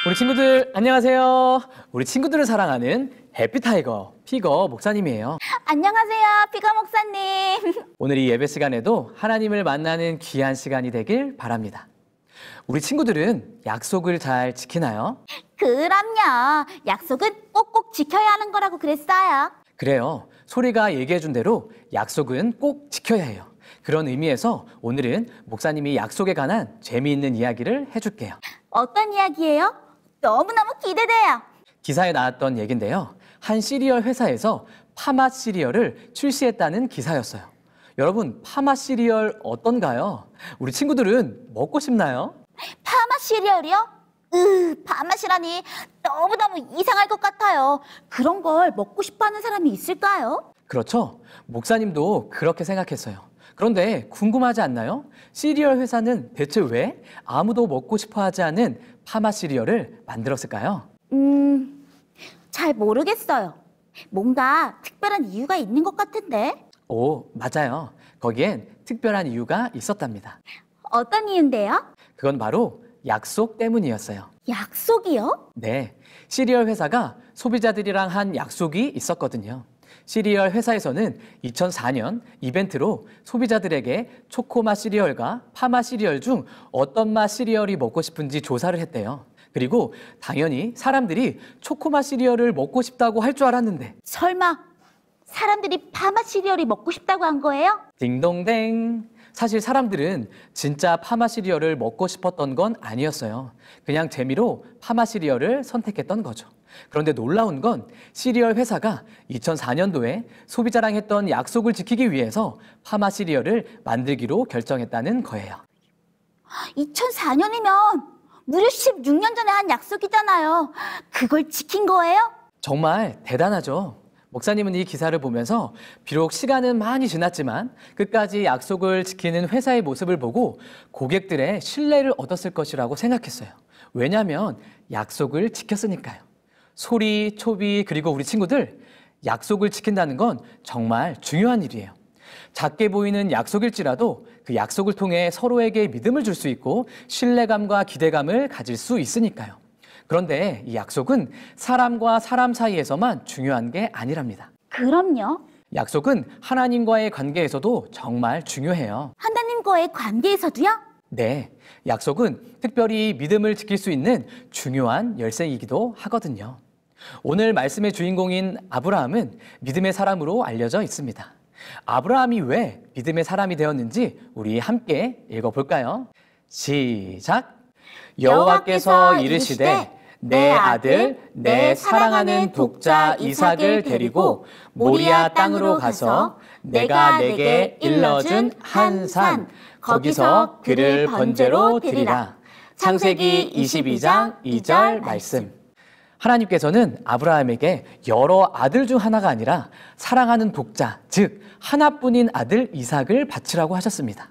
우리 친구들 안녕하세요. 우리 친구들을 사랑하는 해피타이거 피거 목사님이에요. 안녕하세요, 피거 목사님. 오늘 이 예배 시간에도 하나님을 만나는 귀한 시간이 되길 바랍니다. 우리 친구들은 약속을 잘 지키나요? 그럼요. 약속은 꼭꼭 지켜야 하는 거라고 그랬어요. 그래요. 소리가 얘기해준 대로 약속은 꼭 지켜야 해요. 그런 의미에서 오늘은 목사님이 약속에 관한 재미있는 이야기를 해줄게요. 어떤 이야기예요? 너무너무 기대돼요. 기사에 나왔던 얘긴데요. 한 시리얼 회사에서 파마 시리얼을 출시했다는 기사였어요. 여러분, 파마 시리얼 어떤가요? 우리 친구들은 먹고 싶나요? 파마 시리얼이요? 파맛이라니 너무너무 이상할 것 같아요. 그런 걸 먹고 싶어하는 사람이 있을까요? 그렇죠. 목사님도 그렇게 생각했어요. 그런데 궁금하지 않나요? 시리얼 회사는 대체 왜 아무도 먹고 싶어 하지 않은 파마 시리얼을 만들었을까요? 잘 모르겠어요. 뭔가 특별한 이유가 있는 것 같은데. 오, 맞아요. 거기엔 특별한 이유가 있었답니다. 어떤 이유인데요? 그건 바로 약속 때문이었어요. 약속이요? 네, 시리얼 회사가 소비자들이랑 한 약속이 있었거든요. 시리얼 회사에서는 2004년 이벤트로 소비자들에게 초코맛 시리얼과 파맛 시리얼 중 어떤 맛 시리얼이 먹고 싶은지 조사를 했대요. 그리고 당연히 사람들이 초코맛 시리얼을 먹고 싶다고 할 줄 알았는데 설마 사람들이 파맛 시리얼이 먹고 싶다고 한 거예요? 딩동댕. 사실 사람들은 진짜 파마 시리얼을 먹고 싶었던 건 아니었어요. 그냥 재미로 파마 시리얼을 선택했던 거죠. 그런데 놀라운 건 시리얼 회사가 2004년도에 소비자랑 했던 약속을 지키기 위해서 파마 시리얼을 만들기로 결정했다는 거예요. 2004년이면 무려 16년 전에 한 약속이잖아요. 그걸 지킨 거예요? 정말 대단하죠. 목사님은 이 기사를 보면서 비록 시간은 많이 지났지만 끝까지 약속을 지키는 회사의 모습을 보고 고객들의 신뢰를 얻었을 것이라고 생각했어요. 왜냐하면 약속을 지켰으니까요. 소리, 초비, 그리고 우리 친구들, 약속을 지킨다는 건 정말 중요한 일이에요. 작게 보이는 약속일지라도 그 약속을 통해 서로에게 믿음을 줄 수 있고 신뢰감과 기대감을 가질 수 있으니까요. 그런데 이 약속은 사람과 사람 사이에서만 중요한 게 아니랍니다. 그럼요. 약속은 하나님과의 관계에서도 정말 중요해요. 하나님과의 관계에서도요? 네, 약속은 특별히 믿음을 지킬 수 있는 중요한 열쇠이기도 하거든요. 오늘 말씀의 주인공인 아브라함은 믿음의 사람으로 알려져 있습니다. 아브라함이 왜 믿음의 사람이 되었는지 우리 함께 읽어볼까요? 시작! 여호와께서 이르시되 내 아들, 내 사랑하는 독자 이삭을 데리고 모리아 땅으로 가서 내가 내게 일러준 한 산, 거기서 그를 번제로 드리라. 창세기 22장 2절 말씀. 하나님께서는 아브라함에게 여러 아들 중 하나가 아니라 사랑하는 독자, 즉 하나뿐인 아들 이삭을 바치라고 하셨습니다.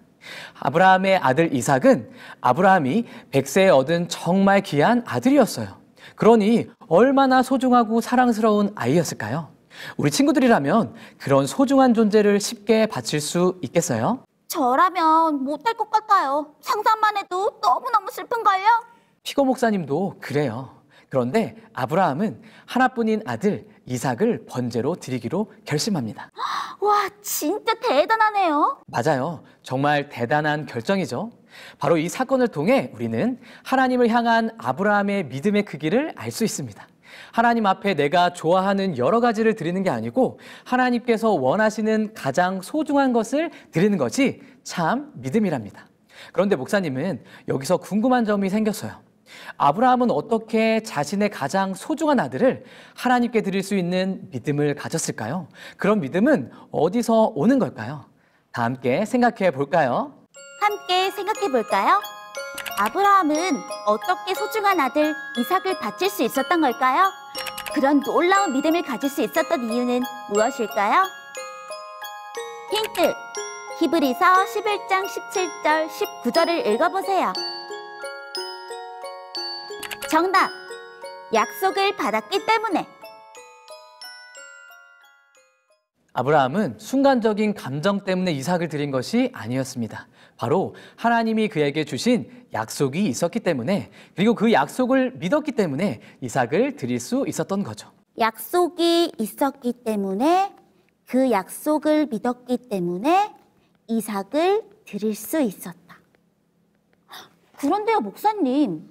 아브라함의 아들 이삭은 아브라함이 100세에 얻은 정말 귀한 아들이었어요. 그러니 얼마나 소중하고 사랑스러운 아이였을까요? 우리 친구들이라면 그런 소중한 존재를 쉽게 바칠 수 있겠어요? 저라면 못할 것 같아요. 상상만 해도 너무너무 슬픈걸요? 피고 목사님도 그래요. 그런데 아브라함은 하나뿐인 아들 이삭을 번제로 드리기로 결심합니다. 와, 진짜 대단하네요. 맞아요. 정말 대단한 결정이죠. 바로 이 사건을 통해 우리는 하나님을 향한 아브라함의 믿음의 크기를 알 수 있습니다. 하나님 앞에 내가 좋아하는 여러 가지를 드리는 게 아니고 하나님께서 원하시는 가장 소중한 것을 드리는 것이 참 믿음이랍니다. 그런데 목사님은 여기서 궁금한 점이 생겼어요. 아브라함은 어떻게 자신의 가장 소중한 아들을 하나님께 드릴 수 있는 믿음을 가졌을까요? 그런 믿음은 어디서 오는 걸까요? 다 함께 생각해 볼까요? 함께 생각해 볼까요? 아브라함은 어떻게 소중한 아들 이삭을 바칠 수 있었던 걸까요? 그런 놀라운 믿음을 가질 수 있었던 이유는 무엇일까요? 힌트! 히브리서 11장 17절 19절을 읽어보세요. 정답! 약속을 받았기 때문에. 아브라함은 순간적인 감정 때문에 이삭을 드린 것이 아니었습니다. 바로 하나님이 그에게 주신 약속이 있었기 때문에, 그리고 그 약속을 믿었기 때문에 이삭을 드릴 수 있었던 거죠. 약속이 있었기 때문에, 그 약속을 믿었기 때문에 이삭을 드릴 수 있었다. 그런데요, 목사님,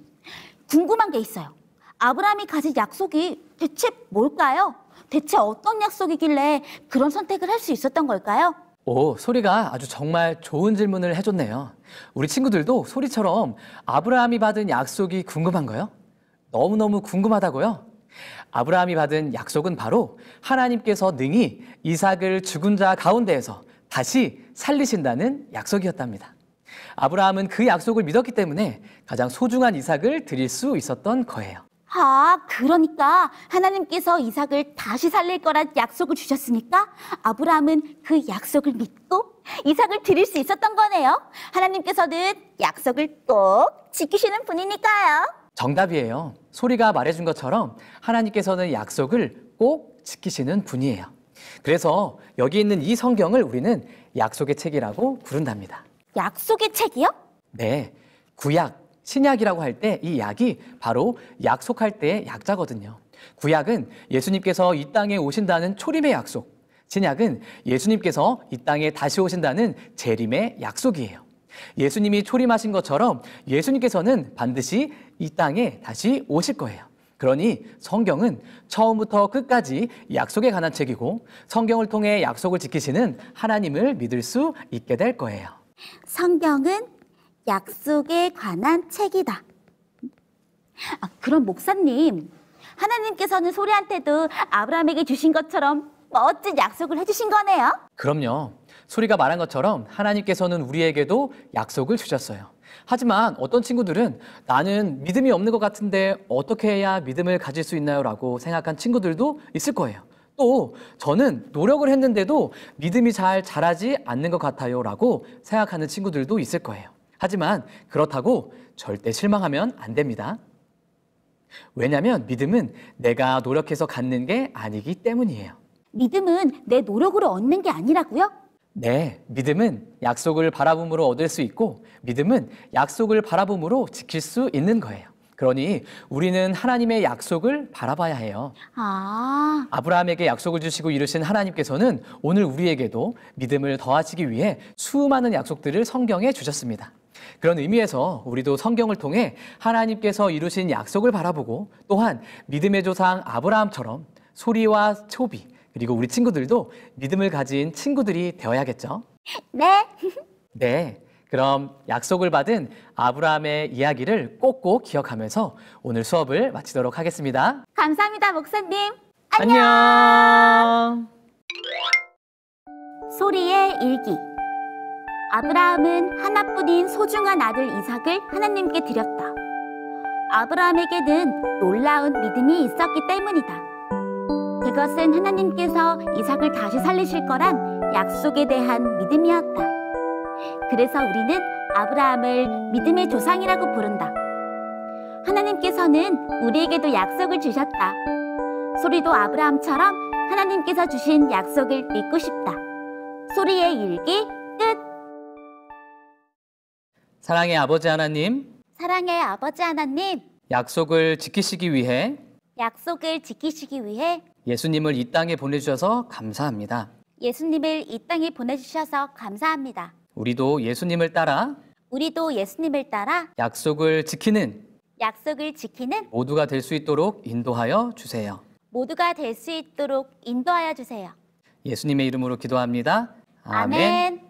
궁금한 게 있어요. 아브라함이 가진 약속이 대체 뭘까요? 대체 어떤 약속이길래 그런 선택을 할 수 있었던 걸까요? 오, 소리가 아주 정말 좋은 질문을 해줬네요. 우리 친구들도 소리처럼 아브라함이 받은 약속이 궁금한가요? 너무너무 궁금하다고요? 아브라함이 받은 약속은 바로 하나님께서 능히 이삭을 죽은 자 가운데에서 다시 살리신다는 약속이었답니다. 아브라함은 그 약속을 믿었기 때문에 가장 소중한 이삭을 드릴 수 있었던 거예요. 아, 그러니까 하나님께서 이삭을 다시 살릴 거란 약속을 주셨으니까 아브라함은 그 약속을 믿고 이삭을 드릴 수 있었던 거네요. 하나님께서는 약속을 꼭 지키시는 분이니까요. 정답이에요. 소리가 말해준 것처럼 하나님께서는 약속을 꼭 지키시는 분이에요. 그래서 여기 있는 이 성경을 우리는 약속의 책이라고 부른답니다. 약속의 책이요? 네, 구약, 신약이라고 할 때 이 약이 바로 약속할 때의 약자거든요. 구약은 예수님께서 이 땅에 오신다는 초림의 약속, 신약은 예수님께서 이 땅에 다시 오신다는 재림의 약속이에요. 예수님이 초림하신 것처럼 예수님께서는 반드시 이 땅에 다시 오실 거예요. 그러니 성경은 처음부터 끝까지 약속에 관한 책이고, 성경을 통해 약속을 지키시는 하나님을 믿을 수 있게 될 거예요. 성경은 약속에 관한 책이다. 그럼 목사님, 하나님께서는 소리한테도 아브라함에게 주신 것처럼 멋진 약속을 해주신 거네요? 그럼요. 소리가 말한 것처럼 하나님께서는 우리에게도 약속을 주셨어요. 하지만 어떤 친구들은 나는 믿음이 없는 것 같은데 어떻게 해야 믿음을 가질 수 있나요? 라고 생각한 친구들도 있을 거예요. 또 저는 노력을 했는데도 믿음이 잘 자라지 않는 것 같아요 라고 생각하는 친구들도 있을 거예요. 하지만 그렇다고 절대 실망하면 안 됩니다. 왜냐하면 믿음은 내가 노력해서 갖는 게 아니기 때문이에요. 믿음은 내 노력으로 얻는 게 아니라고요? 네, 믿음은 약속을 바라봄으로 얻을 수 있고, 믿음은 약속을 바라봄으로 지킬 수 있는 거예요. 그러니 우리는 하나님의 약속을 바라봐야 해요. 아브라함에게 약속을 주시고 이루신 하나님께서는 오늘 우리에게도 믿음을 더하시기 위해 수많은 약속들을 성경에 주셨습니다. 그런 의미에서 우리도 성경을 통해 하나님께서 이루신 약속을 바라보고, 또한 믿음의 조상 아브라함처럼 소리와 초비, 그리고 우리 친구들도 믿음을 가진 친구들이 되어야겠죠? 네. 네, 그럼 약속을 받은 아브라함의 이야기를 꼭꼭 기억하면서 오늘 수업을 마치도록 하겠습니다. 감사합니다, 목사님. 안녕! 소리의 일기. 아브라함은 하나뿐인 소중한 아들 이삭을 하나님께 드렸다. 아브라함에게는 놀라운 믿음이 있었기 때문이다. 그것은 하나님께서 이삭을 다시 살리실 거란 약속에 대한 믿음이었다. 그래서 우리는 아브라함을 믿음의 조상이라고 부른다. 하나님께서는 우리에게도 약속을 주셨다. 소리도 아브라함처럼 하나님께서 주신 약속을 믿고 싶다. 소리의 일기 끝. 사랑의 아버지 하나님, 사랑의 아버지 하나님, 약속을 지키시기 위해 예수님을 이 땅에 보내주셔서 감사합니다. 예수님을 이 땅에 보내주셔서 감사합니다. 우리도 예수님을 따라 약속을 지키는 모두가 될 수 있도록 인도하여 주세요. 주세요. 예수님의 이름으로 기도합니다. 아멘. 아멘.